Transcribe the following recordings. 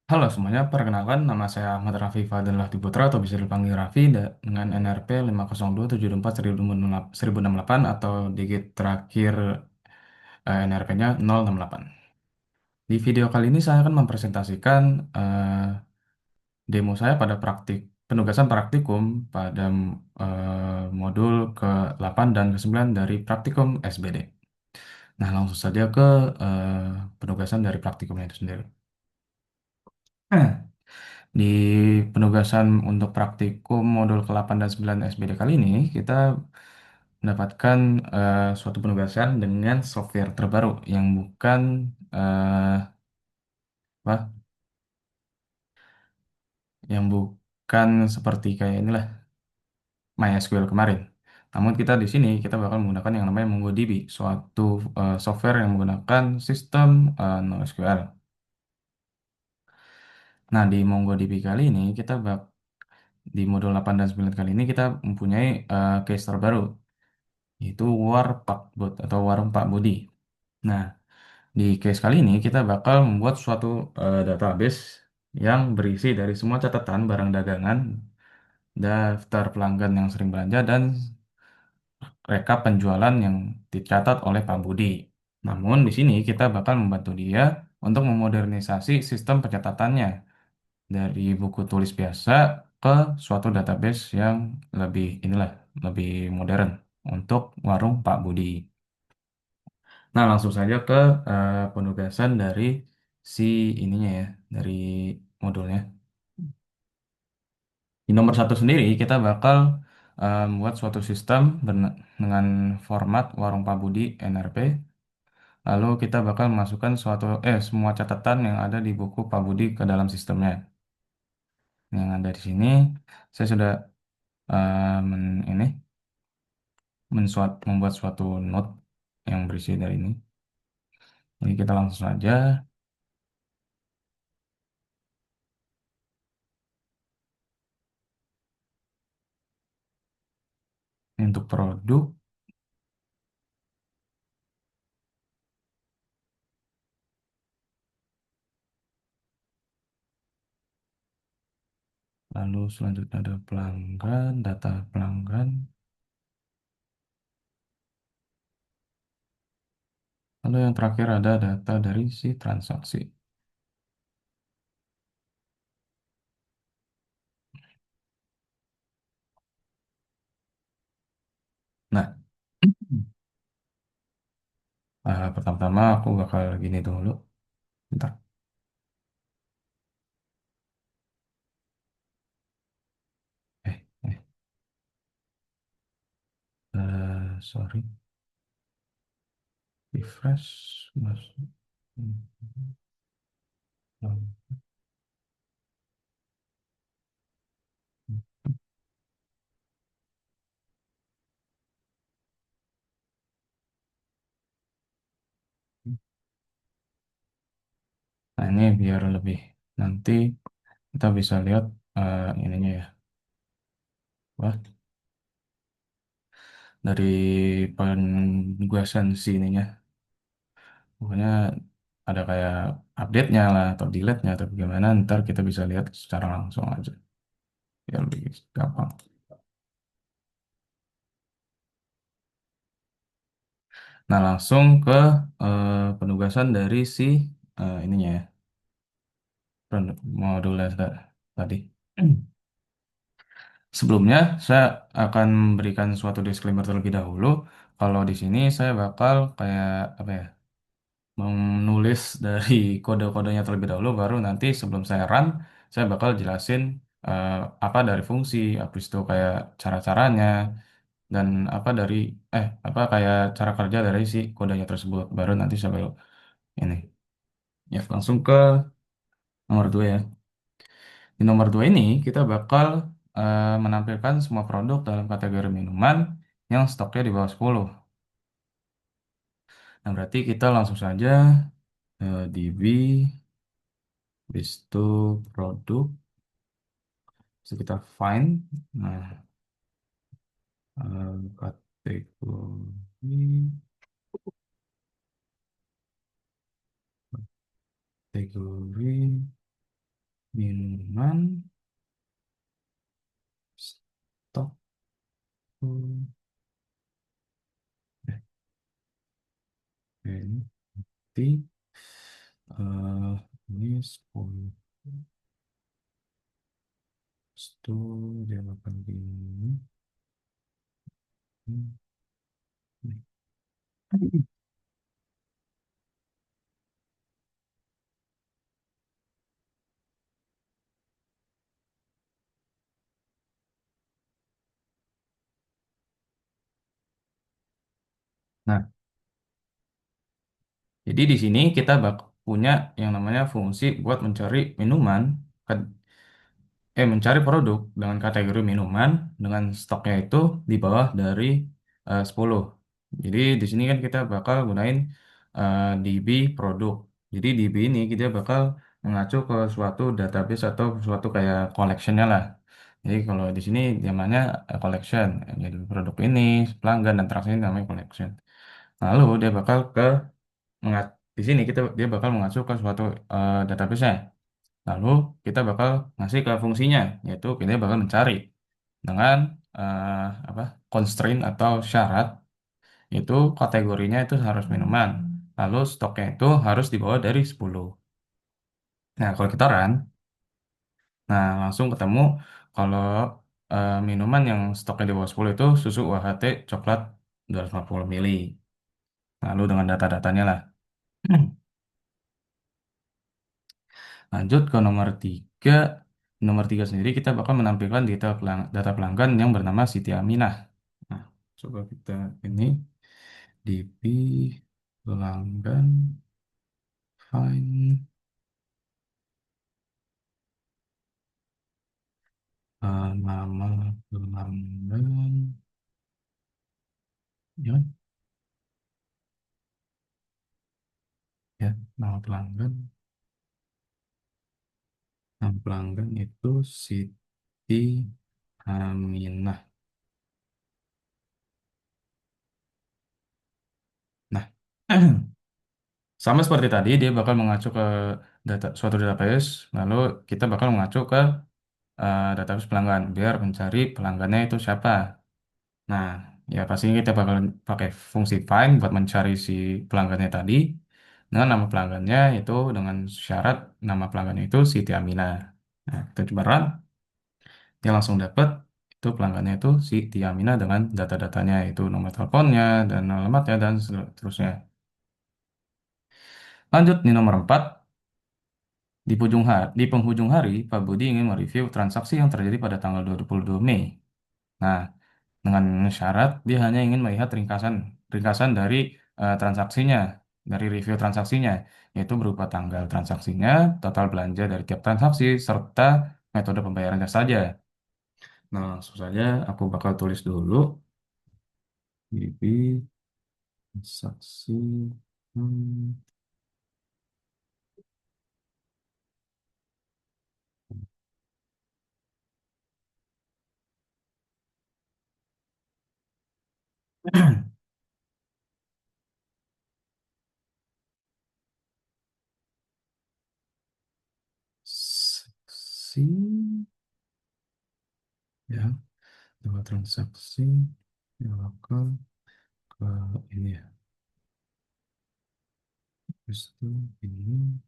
Halo semuanya, perkenalkan nama saya Ahmad Raffi Fadil Putra atau bisa dipanggil Raffi dengan NRP 50274 atau digit terakhir NRP-nya 068. Di video kali ini saya akan mempresentasikan demo saya pada penugasan praktikum pada modul ke-8 dan ke-9 dari praktikum SBD. Nah, langsung saja ke eh, penugasan dari praktikumnya itu sendiri. Di penugasan untuk praktikum modul ke-8 dan 9 SBD kali ini, kita mendapatkan suatu penugasan dengan software terbaru yang bukan apa, yang bukan seperti kayak inilah MySQL kemarin. Namun kita bakal menggunakan yang namanya MongoDB, suatu software yang menggunakan sistem NoSQL. Nah, di MongoDB kali ini di modul 8 dan 9 kali ini kita mempunyai case terbaru, yaitu War Pak Bot atau Warung Pak Budi. Nah, di case kali ini kita bakal membuat suatu database yang berisi dari semua catatan barang dagangan, daftar pelanggan yang sering belanja, dan rekap penjualan yang dicatat oleh Pak Budi. Namun di sini kita bakal membantu dia untuk memodernisasi sistem pencatatannya dari buku tulis biasa ke suatu database yang lebih modern untuk warung Pak Budi. Nah, langsung saja ke penugasan dari si ininya ya, dari modulnya. Di nomor satu sendiri, kita bakal membuat suatu sistem dengan format warung Pabudi NRP. Lalu kita bakal memasukkan semua catatan yang ada di buku Pabudi ke dalam sistemnya. Yang ada di sini, saya sudah eh, men, ini membuat suatu note yang berisi dari ini. Jadi kita langsung saja untuk produk. Lalu selanjutnya ada pelanggan, data pelanggan. Lalu yang terakhir ada data dari si transaksi. Nah, pertama-tama aku bakal gini dulu. Bentar. Eh, eh, sorry. Refresh. Masuk. Nah, ini biar lebih nanti kita bisa lihat ininya ya. Wah, dari penugasan si ininya. Pokoknya ada kayak update-nya lah atau delete-nya atau bagaimana. Ntar kita bisa lihat secara langsung aja. Biar lebih gampang. Nah, langsung ke penugasan dari si ininya ya, modulnya tadi. Sebelumnya, saya akan memberikan suatu disclaimer terlebih dahulu. Kalau di sini saya bakal kayak apa ya, menulis dari kode-kodenya terlebih dahulu, baru nanti sebelum saya run, saya bakal jelasin eh, apa dari fungsi, habis itu kayak cara-caranya, dan apa kayak cara kerja dari si kodenya tersebut. Baru nanti saya baru ini. Ya, langsung ke nomor 2 ya. Di nomor 2 ini kita bakal menampilkan semua produk dalam kategori minuman yang stoknya di bawah 10. Nah, berarti kita langsung saja DB, habis itu produk, bisa kita find. Nah, kategori, kategori, Minuman stok ini eh ini 10 itu dia makan ini. Nah, jadi di sini kita punya yang namanya fungsi buat mencari minuman, kan- mencari produk dengan kategori minuman dengan stoknya itu di bawah dari 10. Jadi di sini kan kita bakal gunain DB produk. Jadi DB ini kita bakal mengacu ke suatu database atau suatu kayak collectionnya lah. Jadi kalau di sini namanya collection. Jadi produk ini, pelanggan dan transaksi ini namanya collection. Lalu dia bakal di sini dia bakal mengacu ke suatu database-nya. Lalu kita bakal ngasih ke fungsinya, yaitu kita bakal mencari dengan eh, apa constraint atau syarat, itu kategorinya itu harus minuman. Lalu stoknya itu harus di bawah dari 10. Nah, kalau kita run, nah langsung ketemu kalau minuman yang stoknya di bawah 10 itu susu UHT coklat 250 mili. Lalu dengan data-datanya lah. Lanjut ke nomor 3. Nomor 3 sendiri kita bakal menampilkan data pelanggan yang bernama Siti Aminah. Nah, coba kita ini DP pelanggan find nama pelanggan, ya, kan? Ya, nama pelanggan itu Siti Aminah. Nah, sama seperti tadi dia bakal mengacu ke suatu database, lalu kita bakal mengacu ke database pelanggan biar mencari pelanggannya itu siapa. Nah, ya pastinya kita bakal pakai fungsi find buat mencari si pelanggannya tadi dengan nama pelanggannya itu dengan syarat nama pelanggannya itu Siti Aminah. Nah, kita coba run, dia langsung dapat itu pelanggannya itu Siti Aminah dengan data-datanya itu nomor teleponnya dan alamatnya dan seterusnya. Lanjut di nomor 4. Di penghujung hari, Pak Budi ingin mereview transaksi yang terjadi pada tanggal 22 Mei. Nah, dengan syarat dia hanya ingin melihat ringkasan ringkasan dari transaksinya, dari review transaksinya, yaitu berupa tanggal transaksinya, total belanja dari tiap transaksi, serta metode pembayarannya saja. Nah, langsung saja aku bakal tulis dulu BP transaksi. hmm, Transaksi, ya, dua transaksi yang akan ke ini ya. Terus itu ini,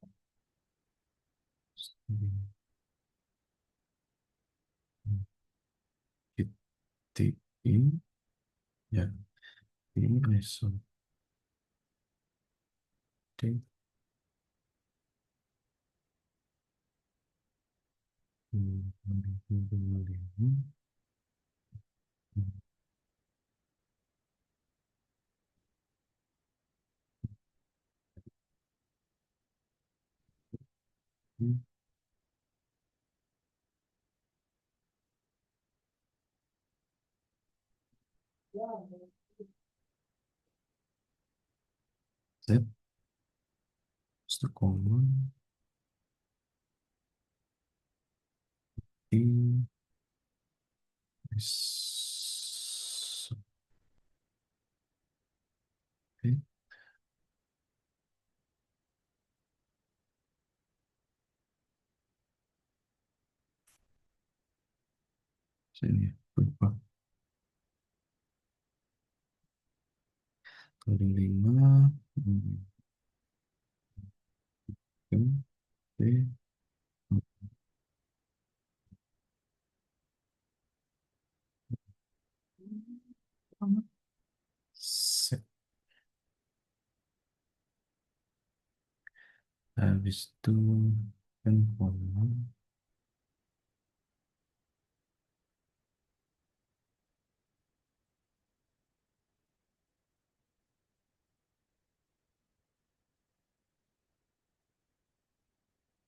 terus ini. GTI, ya, ini ISO D, Z, itu koma, I, S, P, Sini. Lupa. Kali 5. Hmm, oke, oke. Sip. Habis itu handphone.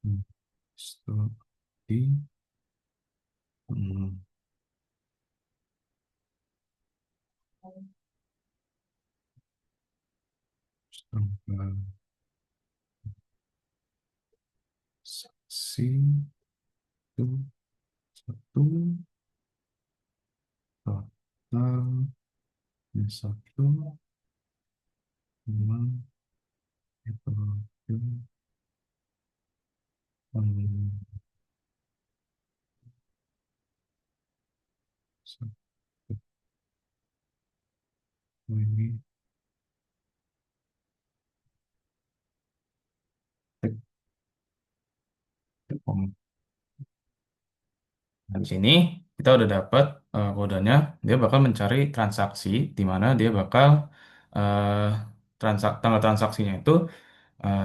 Hmm, Stop di. Hmm, stop, saksi itu satu total ini satu lima itu itu, satu ini tek, tek, Nah, di sini kita udah dapat kodenya. Dia bakal mencari transaksi di mana dia bakal eh, tanggal transaksinya itu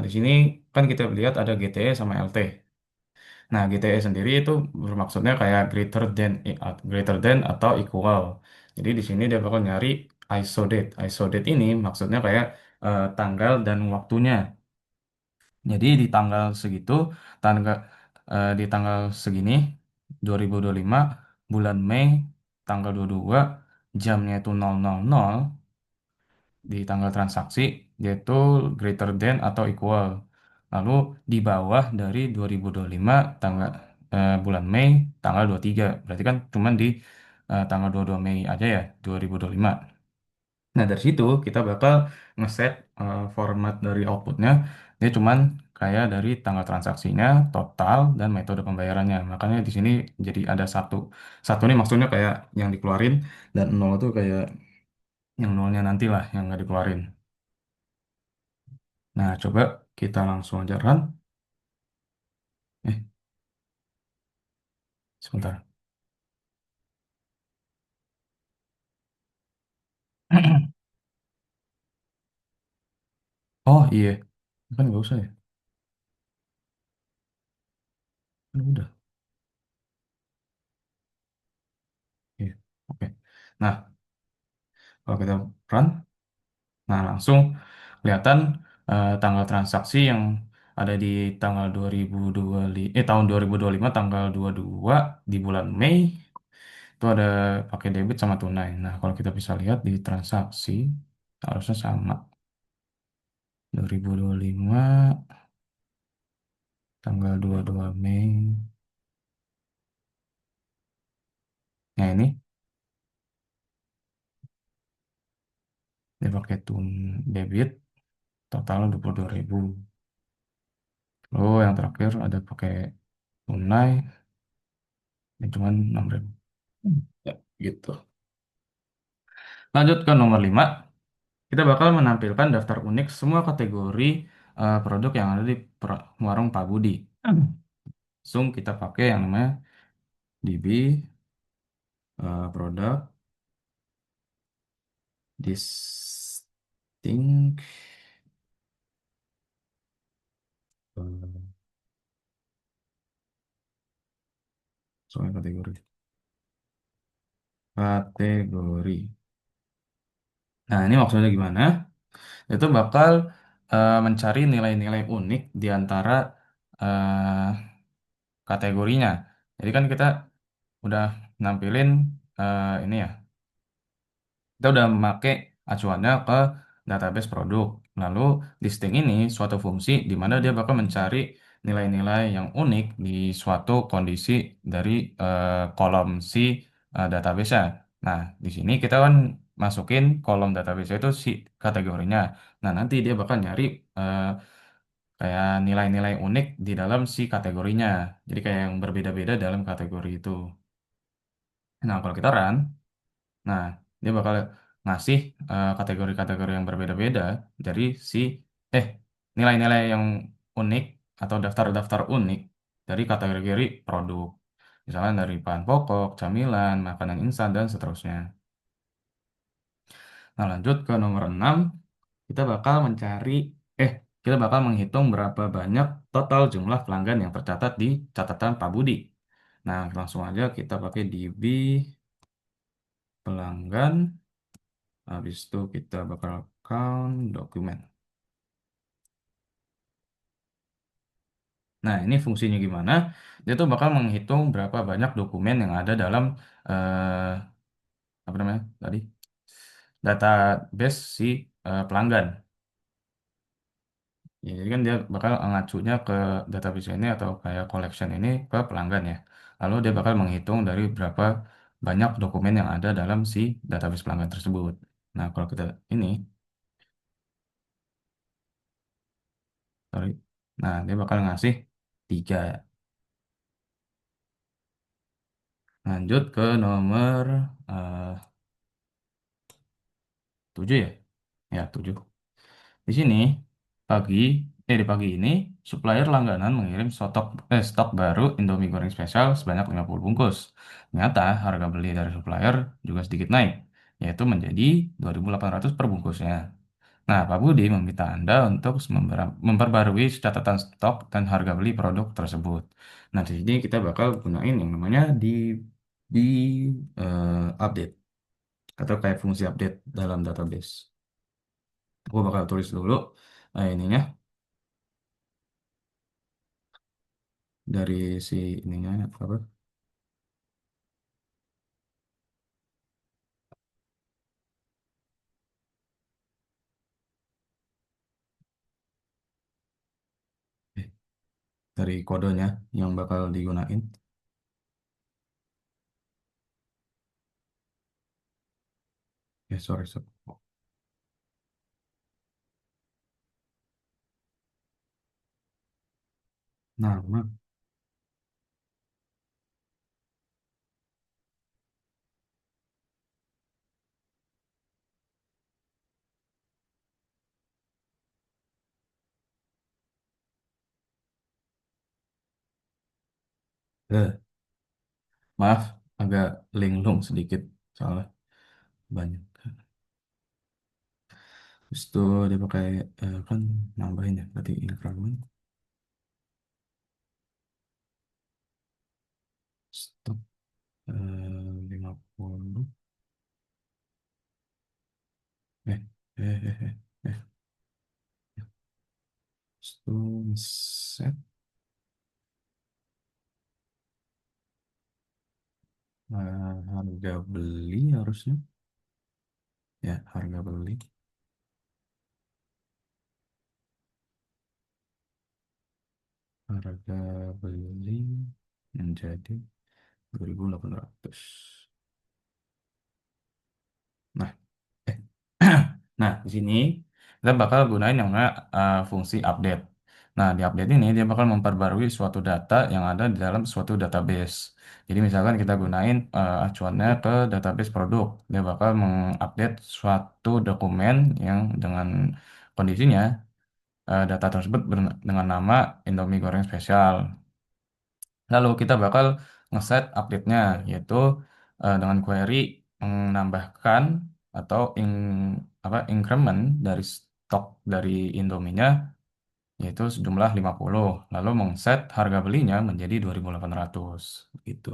di sini kan kita lihat ada GTE sama LT. Nah, GTE sendiri itu bermaksudnya kayak greater than atau equal. Jadi di sini dia bakal nyari ISO date. ISO date ini maksudnya kayak tanggal dan waktunya. Jadi di tanggal segitu, tanggal di tanggal segini 2025 bulan Mei tanggal 22 jamnya itu 000 di tanggal transaksi yaitu greater than atau equal. Lalu di bawah dari 2025 tanggal bulan Mei tanggal 23. Berarti kan cuman di tanggal 22 Mei aja ya 2025. Nah, dari situ kita bakal ngeset format dari outputnya. Dia cuman kayak dari tanggal transaksinya, total, dan metode pembayarannya. Makanya di sini jadi ada satu. Satu ini maksudnya kayak yang dikeluarin, dan nol itu kayak yang nolnya nanti lah yang nggak dikeluarin. Nah, coba kita langsung aja run. Eh, sebentar. Oh iya, kan nggak usah ya. Kan udah. Iya. Oke. Nah, kalau kita run, nah langsung kelihatan tanggal transaksi yang ada di tanggal 2025 tahun 2025 tanggal 22 di bulan Mei itu ada pakai debit sama tunai. Nah, kalau kita bisa lihat di transaksi harusnya sama 2025 tanggal 22 Mei. Nah, ini dia pakai debit total 22.000. Lalu yang terakhir ada pakai tunai yang cuma 6.000. Ya, gitu. Lanjut ke nomor 5. Kita bakal menampilkan daftar unik semua kategori produk yang ada di warung Pak Budi. Langsung kita pakai yang namanya DB produk distinct soal kategori. Nah, ini maksudnya gimana? Itu bakal mencari nilai-nilai unik di antara kategorinya. Jadi kan kita udah nampilin ini ya. Kita udah memakai acuannya ke database produk. Lalu listing ini suatu fungsi di mana dia bakal mencari nilai-nilai yang unik di suatu kondisi dari kolom si database-nya. Nah, di sini kita kan masukin kolom database itu si kategorinya. Nah, nanti dia bakal nyari eh, kayak nilai-nilai unik di dalam si kategorinya. Jadi kayak yang berbeda-beda dalam kategori itu. Nah, kalau kita run, nah dia bakal ngasih kategori-kategori yang berbeda-beda dari si eh nilai-nilai yang unik atau daftar-daftar unik dari kategori produk. Misalnya dari bahan pokok, camilan, makanan instan, dan seterusnya. Nah, lanjut ke nomor 6, kita bakal mencari, eh, kita bakal menghitung berapa banyak total jumlah pelanggan yang tercatat di catatan Pak Budi. Nah, langsung aja kita pakai DB pelanggan, habis itu kita bakal count dokumen. Nah, ini fungsinya gimana? Dia tuh bakal menghitung berapa banyak dokumen yang ada dalam eh, apa namanya tadi database si pelanggan. Ya, jadi kan dia bakal ngacunya ke database ini atau kayak collection ini ke pelanggan ya. Lalu dia bakal menghitung dari berapa banyak dokumen yang ada dalam si database pelanggan tersebut. Nah, kalau kita ini, sorry, nah dia bakal ngasih 3. Lanjut ke nomor eh, 7 ya. Ya, 7. Di sini pagi di pagi ini supplier langganan mengirim stok baru Indomie goreng spesial sebanyak 50 bungkus. Ternyata harga beli dari supplier juga sedikit naik, yaitu menjadi 2.800 per bungkusnya. Nah, Pak Budi meminta Anda untuk memperbarui catatan stok dan harga beli produk tersebut. Nah, di sini kita bakal gunain yang namanya di update atau kayak fungsi update dalam database. Aku bakal tulis dulu ininya dari si ininya apa eh, dari kodenya yang bakal digunain. Sorry, sorry. Nama. eh, Maaf, agak linglung sedikit soalnya banyak. Terus itu dia pakai kan nambahin ya berarti increment stop 50 eh eh eh eh, eh. Terus itu set harga beli harusnya ya harga beli harga beli menjadi 2.800. Nah, eh. Nah, di sini kita bakal gunain yang namanya fungsi update. Nah, di update ini dia bakal memperbarui suatu data yang ada di dalam suatu database. Jadi misalkan kita gunain acuannya ke database produk, dia bakal mengupdate suatu dokumen yang dengan kondisinya data tersebut dengan nama Indomie goreng spesial. Lalu kita bakal ngeset update-nya, yaitu dengan query menambahkan atau increment dari stok dari Indomie-nya, yaitu sejumlah 50. Lalu mengset harga belinya menjadi 2.800 gitu.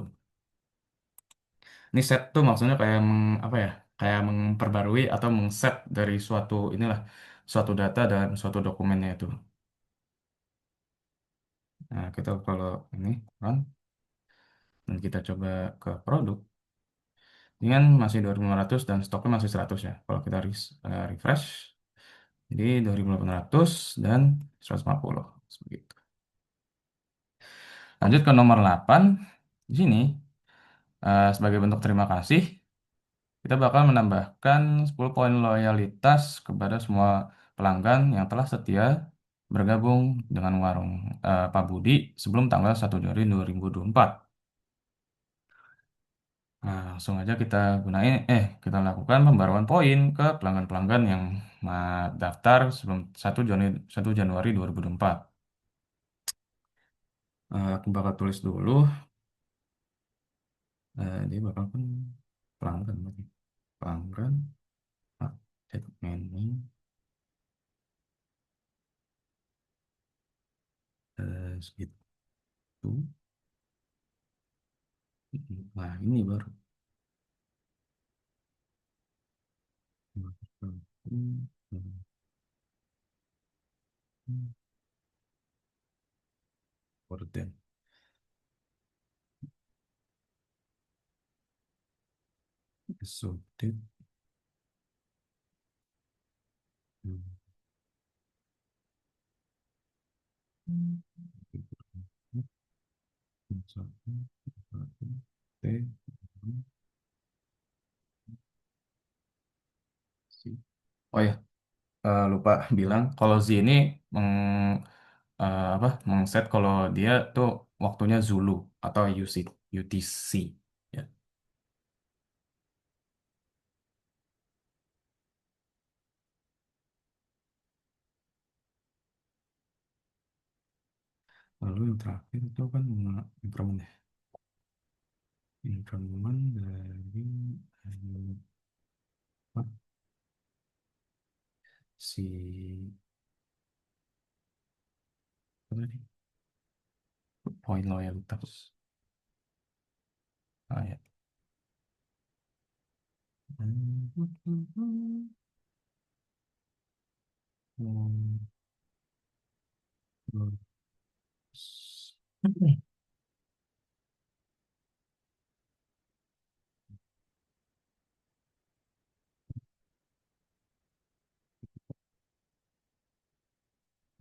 Ini set tuh maksudnya kayak apa ya? Kayak memperbarui atau mengset dari suatu inilah suatu data dan suatu dokumennya itu. Nah, kita kalau ini run dan kita coba ke produk. Ini kan masih 2.500 dan stoknya masih 100 ya. Kalau kita refresh, jadi 2.800 dan 150. Begitu. Lanjut ke nomor 8. Di sini, sebagai bentuk terima kasih, kita bakal menambahkan 10 poin loyalitas kepada semua pelanggan yang telah setia bergabung dengan warung Pak Budi sebelum tanggal 1 Januari 2024. Nah, langsung aja kita lakukan pembaruan poin ke pelanggan-pelanggan yang daftar sebelum 1 Januari 2024. Aku bakal tulis dulu, dia bakal kan pelanggan lagi. Pelanggan, update menu, segitu. Nah, ini baru. Orden. Sorted. T. Oh ya, lupa bilang kalau Z ini mengset kalau dia tuh waktunya Zulu atau UTC ya. Lalu yang terakhir itu kan increment ya. Increment dari apa, si apa tadi? Poin loyalitas. Ah ya.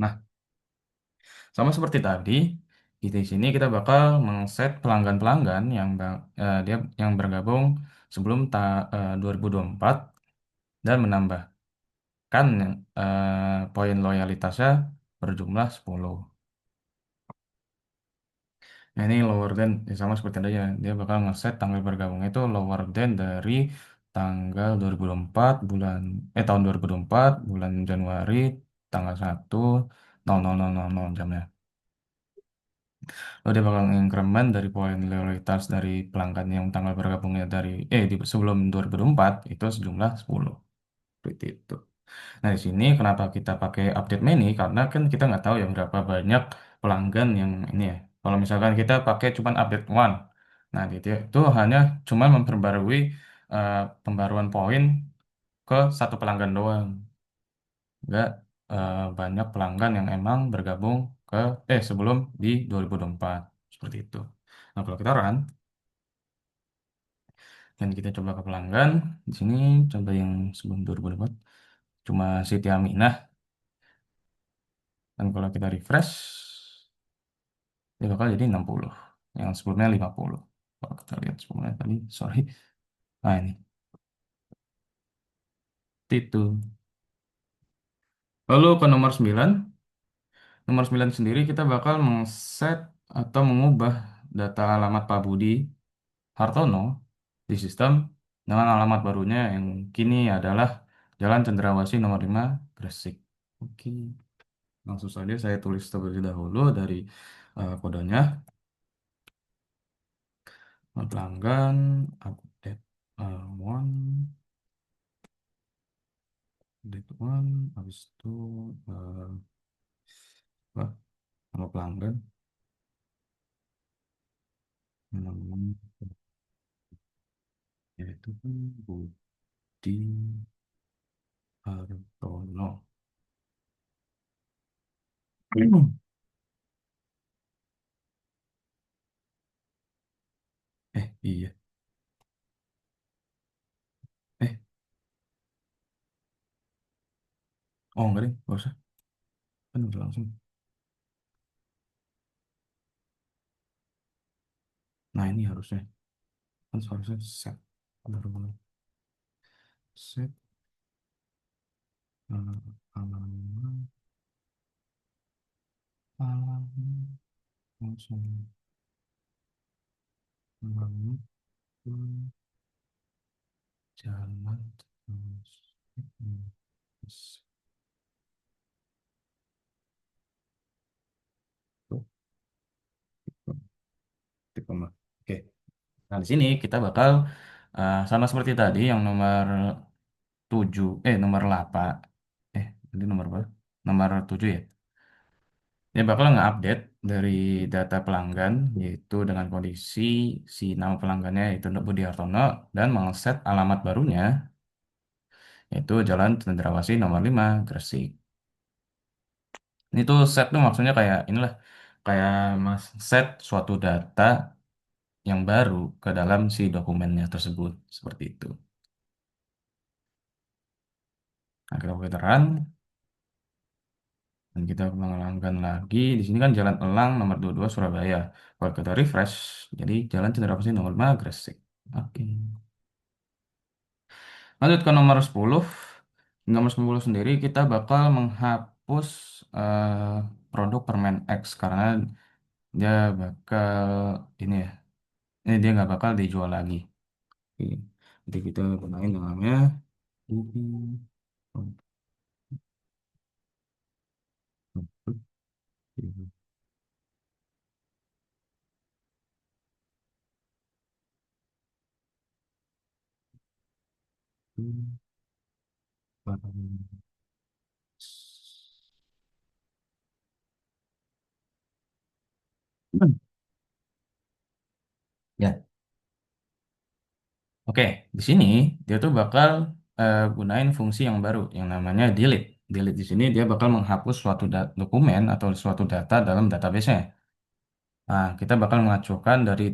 Nah, sama seperti tadi, di sini kita bakal mengset pelanggan-pelanggan dia yang bergabung sebelum 2024 dan menambahkan poin loyalitasnya berjumlah 10. Nah, ini lower than ya sama seperti tadi ya. Dia bakal ngeset tanggal bergabung itu lower than dari tanggal 2024 tahun 2024 bulan Januari tanggal 1 0000 jamnya. Lalu dia bakal increment dari poin loyalitas dari pelanggan yang tanggal bergabungnya sebelum 2024 itu sejumlah 10. Seperti itu. Nah, di sini kenapa kita pakai update menu? Karena kan kita nggak tahu ya berapa banyak pelanggan yang ini ya. Kalau misalkan kita pakai cuman update one, nah itu hanya cuman memperbarui eh, pembaruan poin ke satu pelanggan doang. Nggak banyak pelanggan yang emang bergabung sebelum di 2024. Seperti itu. Nah, kalau kita run, dan kita coba ke pelanggan, di sini coba yang sebelum 2024, cuma Siti Aminah. Dan kalau kita refresh, dia bakal jadi 60. Yang sebelumnya 50. Kalau kita lihat sebelumnya tadi, sorry. Nah ini, itu. Lalu ke nomor 9 sendiri kita bakal mengset atau mengubah data alamat Pak Budi Hartono di sistem dengan alamat barunya yang kini adalah Jalan Cendrawasih nomor 5 Gresik. Oke, langsung saja saya tulis terlebih dahulu dari kodenya. Pelanggan update one update one habis itu eh, apa nama pelanggan namanya yaitu kan Budi Hartono. Iya, eh oh enggak deh, nggak usah, kan udah langsung. Nah ini harusnya kan seharusnya set baru mulai set alamat alamat langsung alamat Hmm, Jalan terus. Terus. Tuh, tipe koma. Oke. Nah, di sini kita bakal sama seperti tadi yang nomor 7, nomor 8. Ini nomor berapa? Nomor 7 ya. Dia bakal nge-update dari data pelanggan, yaitu dengan kondisi si nama pelanggannya yaitu Budi Hartono, dan mengset alamat barunya, yaitu Jalan Cendrawasih nomor 5 Gresik. Ini tuh set tuh maksudnya kayak inilah, kayak mas set suatu data yang baru ke dalam si dokumennya tersebut, seperti itu. Nah, kita pakai terang, dan kita mengulangkan lagi. Di sini kan Jalan Elang nomor 22 Surabaya. Kalau kita refresh, jadi Jalan Cendrawasih nomor 5 Gresik. Oke. Lanjut ke nomor 10. Di nomor 10 sendiri kita bakal menghapus produk Permen X karena dia bakal ini ya, ini dia nggak bakal dijual lagi. Oke. Jadi kita gunain namanya. Ya, oke. Di sini dia tuh bakal gunain fungsi yang baru yang namanya delete. Delete di sini dia bakal menghapus suatu dokumen atau suatu data dalam database-nya. Nah, kita bakal mengacukan dari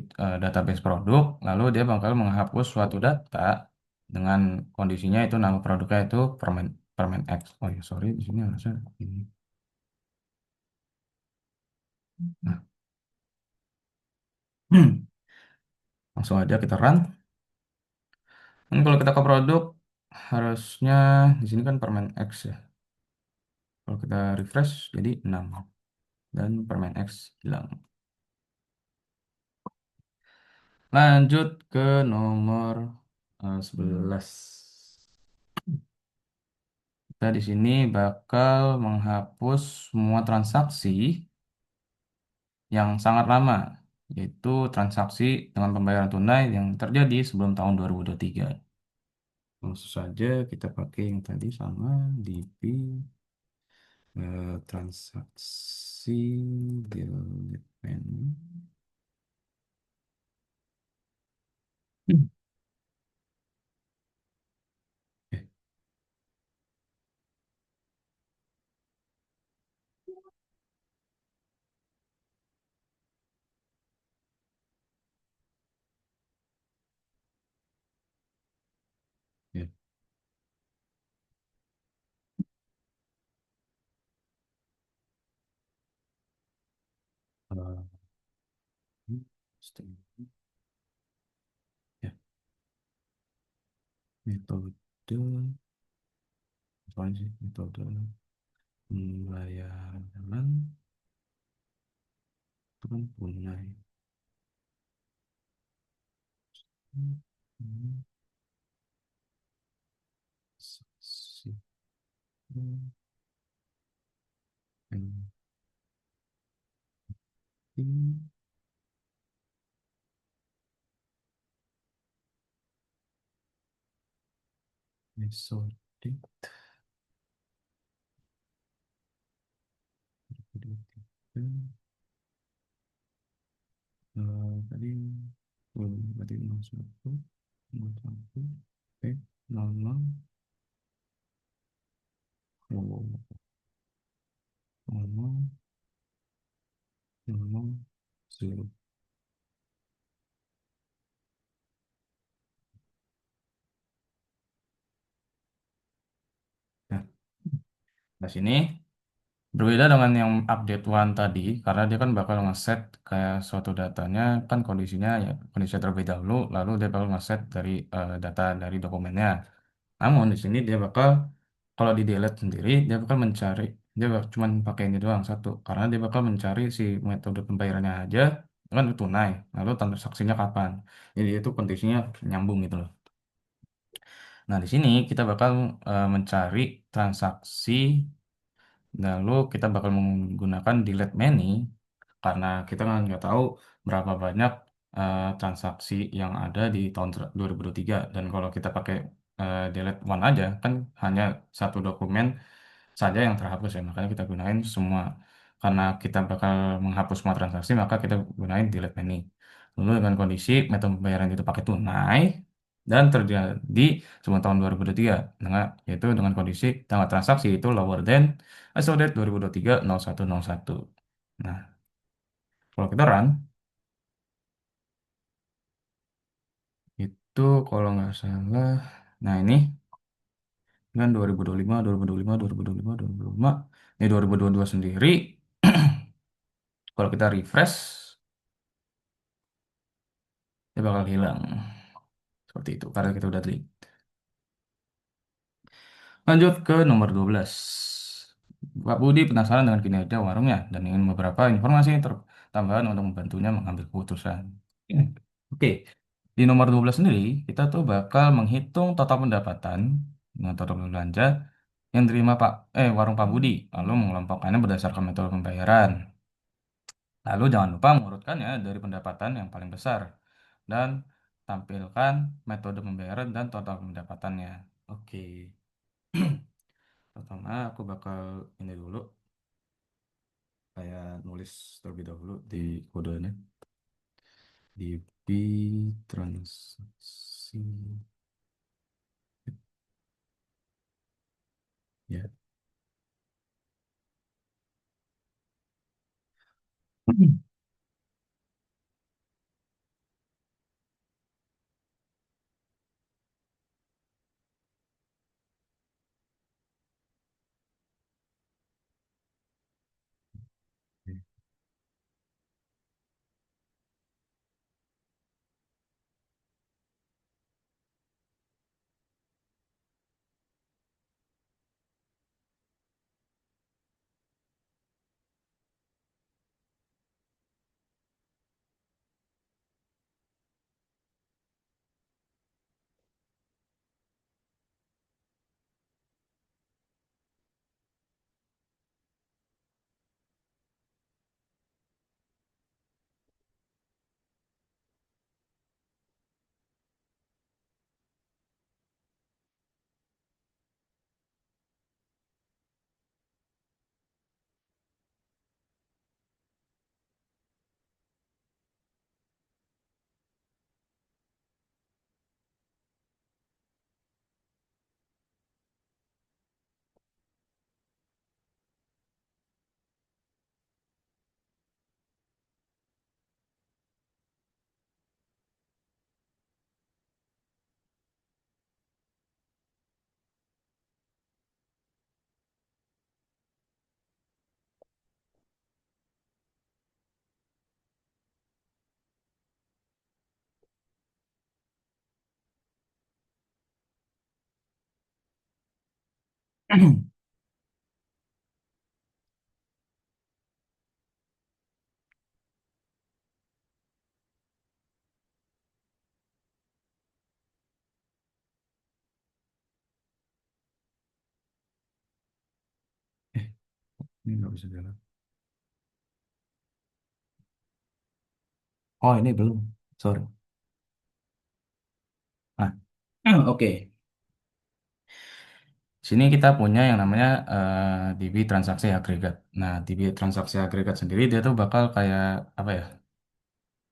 database produk, lalu dia bakal menghapus suatu data dengan kondisinya itu nama produknya itu permen permen X. Oh ya, sorry, di sini harusnya ini. Nah, langsung aja kita run. Dan kalau kita ke produk, harusnya di sini kan permen X ya. Kalau kita refresh jadi 6 dan permen X hilang. Lanjut ke nomor 11. Kita di sini bakal menghapus semua transaksi yang sangat lama, yaitu transaksi dengan pembayaran tunai yang terjadi sebelum tahun 2023. Langsung saja kita pakai yang tadi sama DP transaksi delete menu. Hmm. Eh, ya. Uh, string. Ya, metode, apa sih metode pembayaran itu kan punya ya. Hmm, saksi. Penting metode tadi berarti 01 01 00 00 00 0. Nah, di sini berbeda dengan yang update one tadi, karena dia kan bakal ngeset kayak suatu datanya kan kondisinya ya kondisi terlebih dahulu, lalu dia bakal ngeset dari data dari dokumennya. Namun di sini dia bakal kalau di delete sendiri dia bakal mencari, dia cuma pakai ini doang satu, karena dia bakal mencari si metode pembayarannya aja kan tunai, lalu transaksinya kapan. Jadi itu kondisinya nyambung gitu loh. Nah, di sini kita bakal mencari transaksi, lalu kita bakal menggunakan delete many karena kita kan nggak tahu berapa banyak transaksi yang ada di tahun 2023. Dan kalau kita pakai delete one aja, kan hanya satu dokumen saja yang terhapus ya. Makanya kita gunain semua. Karena kita bakal menghapus semua transaksi, maka kita gunain delete many. Lalu dengan kondisi metode pembayaran itu pakai tunai dan terjadi sebelum tahun 2023 dengan yaitu dengan kondisi tanggal transaksi itu lower than as of date 2023 0101. Nah, kalau kita run itu kalau nggak salah, nah ini kan 2025, 2025, 2025, 2025, ini 2022 sendiri. Kalau kita refresh, dia bakal hilang. Seperti itu, karena kita udah delete. Lanjut ke nomor 12. Pak Budi penasaran dengan kinerja warungnya dan ingin beberapa informasi tambahan untuk membantunya mengambil keputusan. Oke, di nomor 12 sendiri, kita tuh bakal menghitung total pendapatan dengan total belanja yang diterima warung Pak Budi, lalu mengelompokkannya berdasarkan metode pembayaran. Lalu jangan lupa mengurutkannya dari pendapatan yang paling besar dan tampilkan metode pembayaran dan total pendapatannya. Oke. Pertama aku bakal ini dulu kayak nulis terlebih dahulu di kodenya di transaksi ya. Eh, ini nggak bisa jalan. Oh, ini belum. Sorry. Nah, oke. Sini kita punya yang namanya DB transaksi agregat. Nah, DB transaksi agregat sendiri dia tuh bakal kayak apa ya?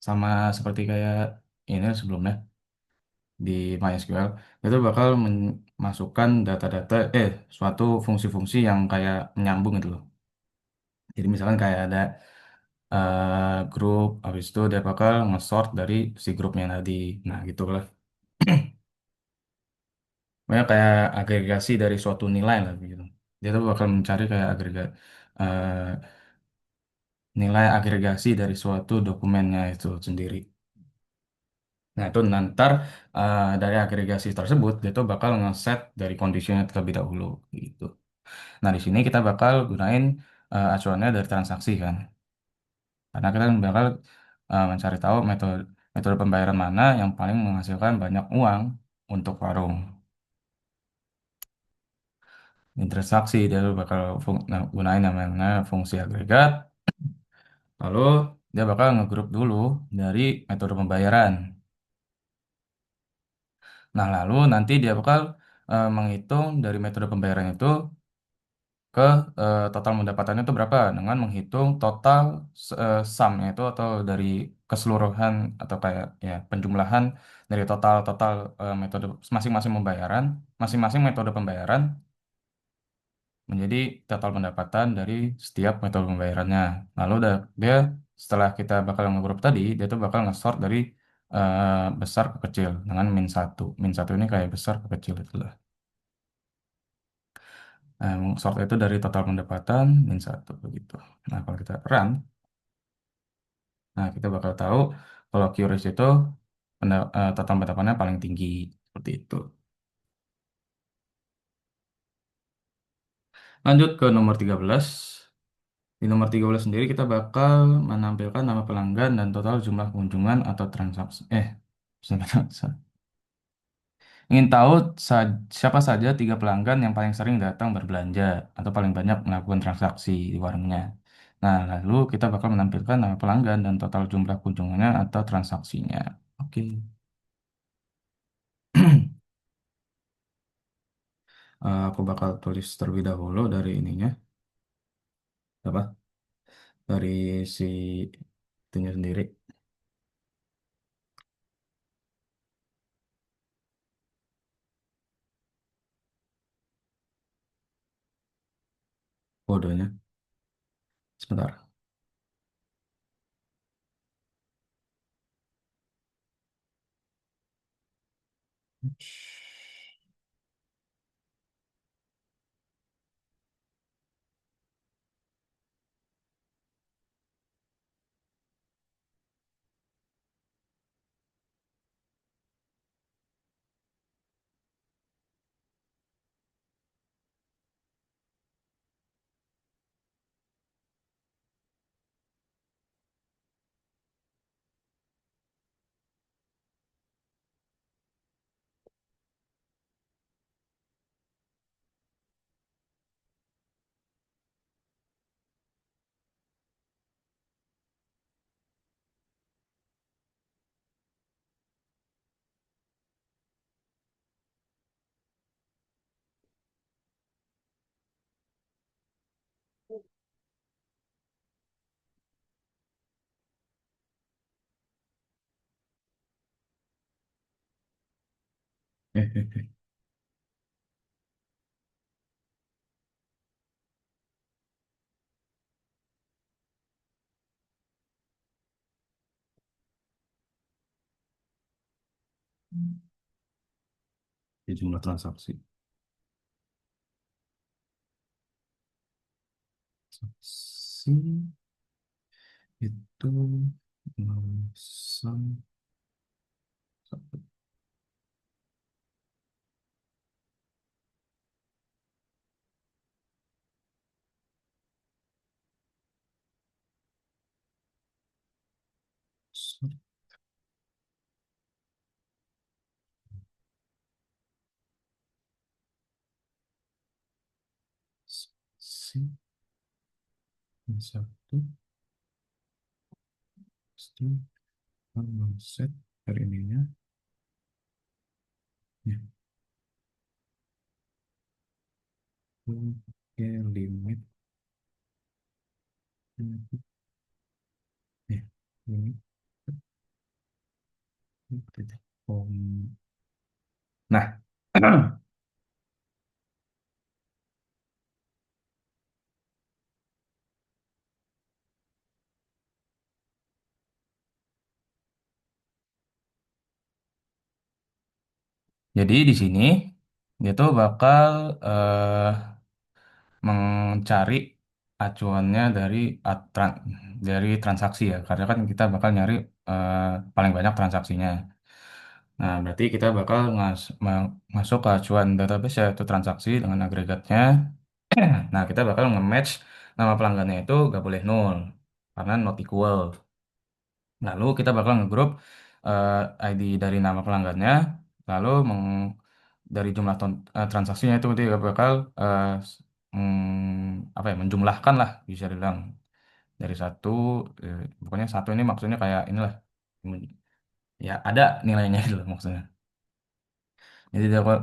Sama seperti kayak ini sebelumnya di MySQL, itu bakal memasukkan data-data suatu fungsi-fungsi yang kayak menyambung gitu loh. Jadi misalkan kayak ada grup, habis itu dia bakal nge-sort dari si grupnya tadi. Nah, gitu lah. Pokoknya kayak agregasi dari suatu nilai lah gitu. Dia tuh bakal mencari kayak eh, nilai agregasi dari suatu dokumennya itu sendiri. Nah, itu nanti dari agregasi tersebut dia tuh bakal ngeset dari kondisinya terlebih dahulu gitu. Nah, di sini kita bakal gunain acuannya dari transaksi kan. Karena kita bakal mencari tahu metode metode pembayaran mana yang paling menghasilkan banyak uang untuk warung. Interaksi dia bakal gunain namanya fungsi agregat, lalu dia bakal ngegrup dulu dari metode pembayaran. Nah, lalu nanti dia bakal menghitung dari metode pembayaran itu ke total pendapatannya itu berapa dengan menghitung total sumnya itu atau dari keseluruhan atau kayak ya penjumlahan dari total total metode masing-masing pembayaran, masing-masing metode pembayaran menjadi total pendapatan dari setiap metode pembayarannya. Lalu dia setelah kita bakal ngegrup tadi, dia tuh bakal nge-sort dari besar ke kecil dengan min satu. Min satu ini kayak besar ke kecil itulah. Sort itu dari total pendapatan min satu begitu. Nah, kalau kita run, nah kita bakal tahu kalau QRIS itu total pendapatannya paling tinggi seperti itu. Lanjut ke nomor 13. Di nomor 13 sendiri kita bakal menampilkan nama pelanggan dan total jumlah kunjungan atau transaksi. Sebentar. Ingin tahu siapa saja tiga pelanggan yang paling sering datang berbelanja atau paling banyak melakukan transaksi di warungnya. Nah, lalu kita bakal menampilkan nama pelanggan dan total jumlah kunjungannya atau transaksinya. Oke. Aku bakal tulis terlebih dahulu dari ininya. Apa? Dari si itunya sendiri. Kodenya. Sebentar. Di jumlah transaksi. Transaksi itu 0,1. Si satu pasti set dari ininya ya oke limit ya limit titik nah jadi di sini dia tuh bakal mencari acuannya dari transaksi ya karena kan kita bakal nyari eh, paling banyak transaksinya. Nah, berarti kita bakal masuk ke acuan database yaitu transaksi dengan agregatnya. Nah, kita bakal nge-match nama pelanggannya itu gak boleh nol karena not equal. Lalu kita bakal ngegrup ID dari nama pelanggannya, lalu dari jumlah transaksinya itu dia bakal apa ya, menjumlahkan lah bisa dibilang dari satu, pokoknya satu ini maksudnya kayak inilah, ya ada nilainya itu loh maksudnya. Jadi dia bakal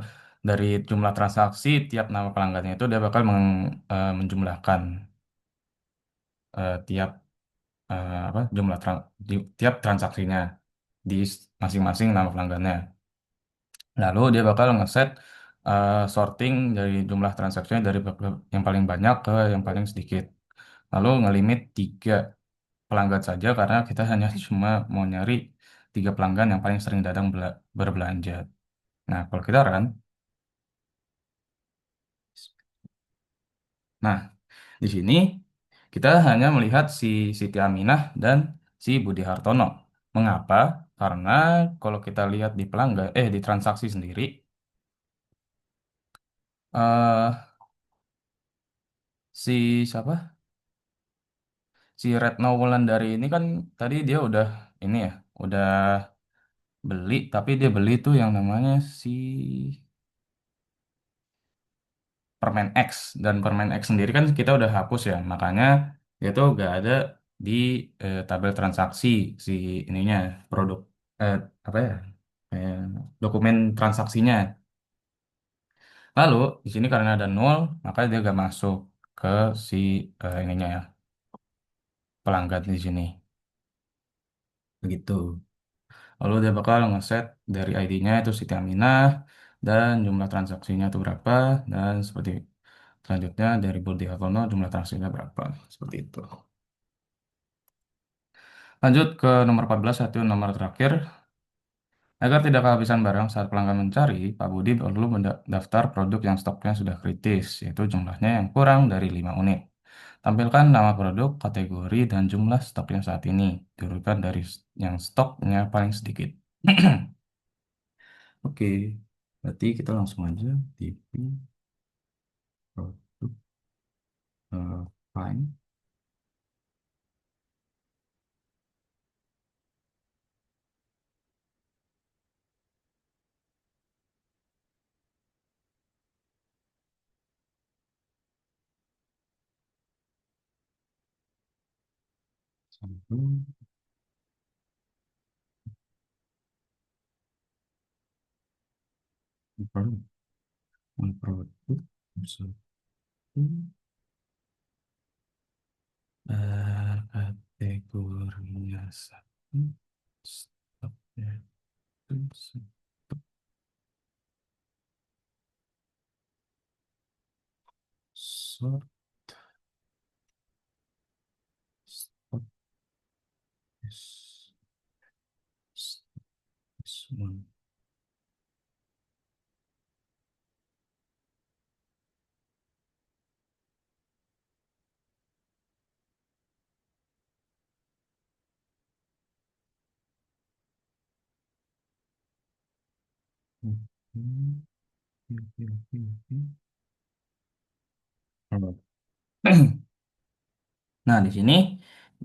dari jumlah transaksi tiap nama pelanggannya itu dia bakal menjumlahkan tiap apa jumlah tiap transaksinya di masing-masing nama pelanggannya. Lalu dia bakal ngeset sorting dari jumlah transaksinya dari yang paling banyak ke yang paling sedikit. Lalu ngelimit tiga pelanggan saja karena kita hanya cuma mau nyari tiga pelanggan yang paling sering datang berbelanja. Nah, kalau kita run, nah di sini kita hanya melihat si Siti Aminah dan si Budi Hartono. Mengapa? Karena kalau kita lihat di di transaksi sendiri, eh si siapa? Si Retno Wulandari ini kan tadi dia udah ini ya, udah beli, tapi dia beli tuh yang namanya si Permen X, dan Permen X sendiri kan kita udah hapus ya, makanya dia tuh gak ada di tabel transaksi si ininya produk, eh, apa ya, eh, dokumen transaksinya. Lalu di sini karena ada nol, maka dia gak masuk ke si ininya ya, pelanggan di sini. Begitu. Lalu dia bakal ngeset dari ID-nya itu Siti Aminah dan jumlah transaksinya itu berapa, dan seperti selanjutnya dari Budi Hartono jumlah transaksinya berapa, seperti itu. Lanjut ke nomor 14, satu nomor terakhir. Agar tidak kehabisan barang saat pelanggan mencari, Pak Budi perlu mendaftar produk yang stoknya sudah kritis, yaitu jumlahnya yang kurang dari 5 unit. Tampilkan nama produk, kategori, dan jumlah stok yang saat ini, diurutkan dari yang stoknya paling sedikit. Oke, berarti kita langsung aja TP produk find sampel produk, produk satu, kategorinya satu, stoknya itu sort, stock is this one. Hmm, oke, oke, oke. Alright. Nah, di sini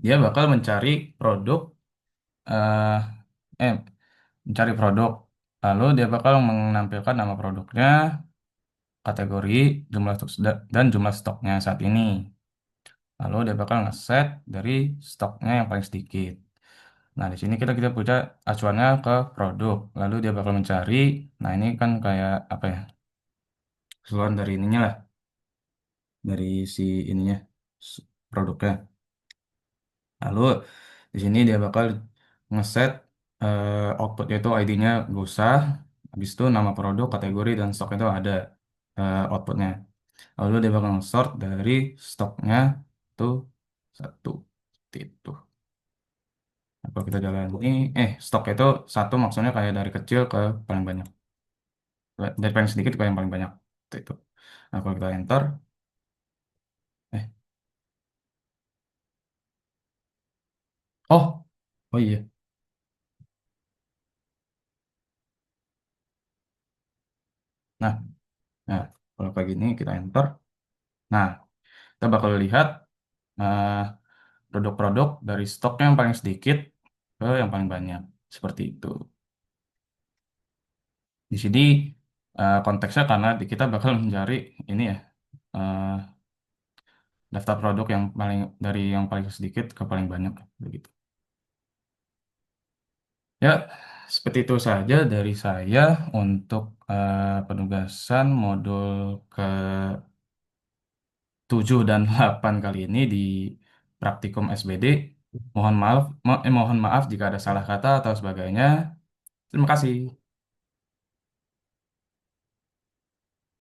dia bakal mencari produk, eh, eh, mencari produk. Lalu dia bakal menampilkan nama produknya, kategori, jumlah stok dan jumlah stoknya saat ini. Lalu dia bakal ngeset dari stoknya yang paling sedikit. Nah, di sini kita kita punya acuannya ke produk. Lalu dia bakal mencari. Nah, ini kan kayak apa ya? Keseluruhan dari ininya lah, dari si ininya produknya. Lalu di sini dia bakal ngeset outputnya itu ID-nya gak usah. Habis itu nama produk, kategori, dan stok itu ada outputnya. Lalu dia bakal sort dari stoknya itu satu. Seperti itu. Nah, kalau kita jalan ini, stok itu satu maksudnya kayak dari kecil ke paling banyak. Dari paling sedikit ke yang paling banyak. Seperti itu. Nah, kalau kita enter, eh, oh, oh iya. Nah, nah, kalau kayak gini kita enter. Nah, kita bakal lihat eh, produk-produk dari stoknya yang paling sedikit. ke yang paling banyak. Seperti itu. Di sini konteksnya karena kita bakal mencari ini ya, eh, daftar produk yang paling dari yang paling sedikit ke paling banyak begitu. Ya, seperti itu saja dari saya untuk penugasan modul ke 7 dan 8 kali ini di praktikum SBD. Mohon maaf, mohon maaf jika ada salah kata atau sebagainya. Terima kasih.